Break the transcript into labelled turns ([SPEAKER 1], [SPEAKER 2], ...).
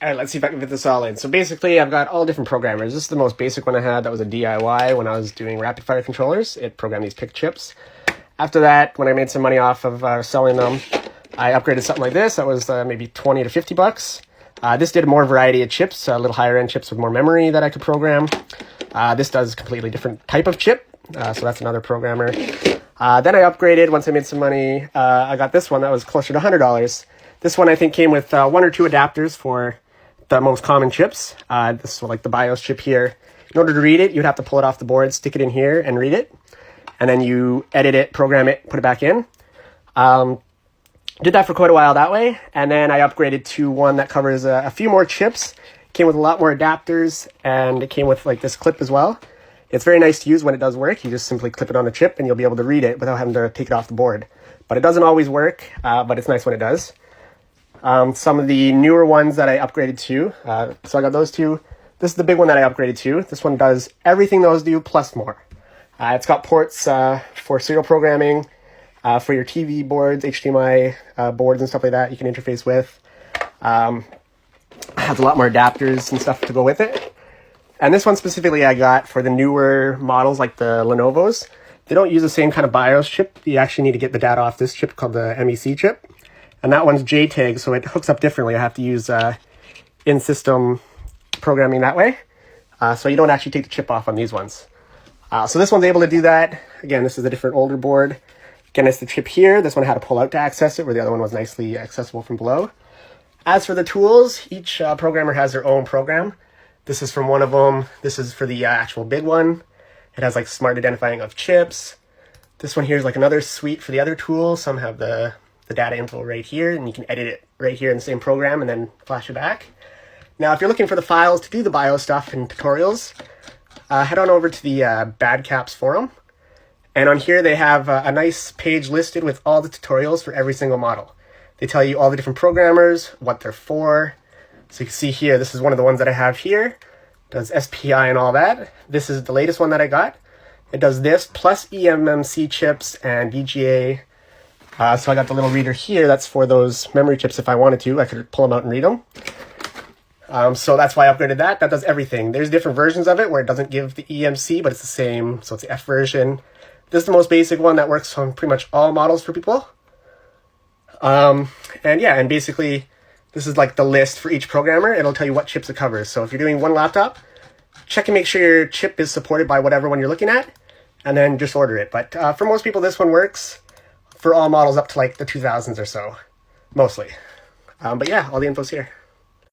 [SPEAKER 1] All right, let's see if I can fit this all in. So basically, I've got all different programmers. This is the most basic one I had. That was a DIY when I was doing rapid fire controllers. It programmed these pick chips. After that, when I made some money off of selling them, I upgraded something like this. That was maybe 20 to 50 bucks. This did more variety of chips, a little higher end chips with more memory that I could program. This does a completely different type of chip. So that's another programmer. Then I upgraded once I made some money. I got this one that was closer to $100. This one I think came with 1 or 2 adapters for the most common chips. This is like the BIOS chip here. In order to read it, you'd have to pull it off the board, stick it in here, and read it. And then you edit it, program it, put it back in. Did that for quite a while that way. And then I upgraded to one that covers a few more chips. Came with a lot more adapters, and it came with like this clip as well. It's very nice to use when it does work. You just simply clip it on the chip and you'll be able to read it without having to take it off the board. But it doesn't always work, but it's nice when it does. Some of the newer ones that I upgraded to, so I got those two. This is the big one that I upgraded to. This one does everything those do plus more. It's got ports for serial programming, for your TV boards, HDMI boards and stuff like that you can interface with. Has a lot more adapters and stuff to go with it. And this one specifically I got for the newer models like the Lenovo's. They don't use the same kind of BIOS chip. You actually need to get the data off this chip called the MEC chip. And that one's Jtag, so it hooks up differently. I have to use in-system programming that way. So you don't actually take the chip off on these ones. So this one's able to do that. Again, this is a different older board. Again, it's the chip here. This one had to pull out to access it, where the other one was nicely accessible from below. As for the tools, each programmer has their own program. This is from one of them. This is for the actual big one. It has like smart identifying of chips. This one here is like another suite for the other tools. Some have the data info right here, and you can edit it right here in the same program and then flash it back. Now, if you're looking for the files to do the BIOS stuff and tutorials, head on over to the Bad Caps forum. And on here, they have a nice page listed with all the tutorials for every single model. They tell you all the different programmers, what they're for. So you can see here, this is one of the ones that I have here. Does SPI and all that. This is the latest one that I got. It does this plus eMMC chips and VGA. So I got the little reader here. That's for those memory chips if I wanted to. I could pull them out and read them. So that's why I upgraded that. That does everything. There's different versions of it where it doesn't give the eMC, but it's the same. So it's the F version. This is the most basic one that works on pretty much all models for people. And yeah, and basically this is like the list for each programmer. It'll tell you what chips it covers. So if you're doing one laptop, check and make sure your chip is supported by whatever one you're looking at, and then just order it. But for most people, this one works for all models up to like the 2000s or so, mostly. But yeah, all the info's here.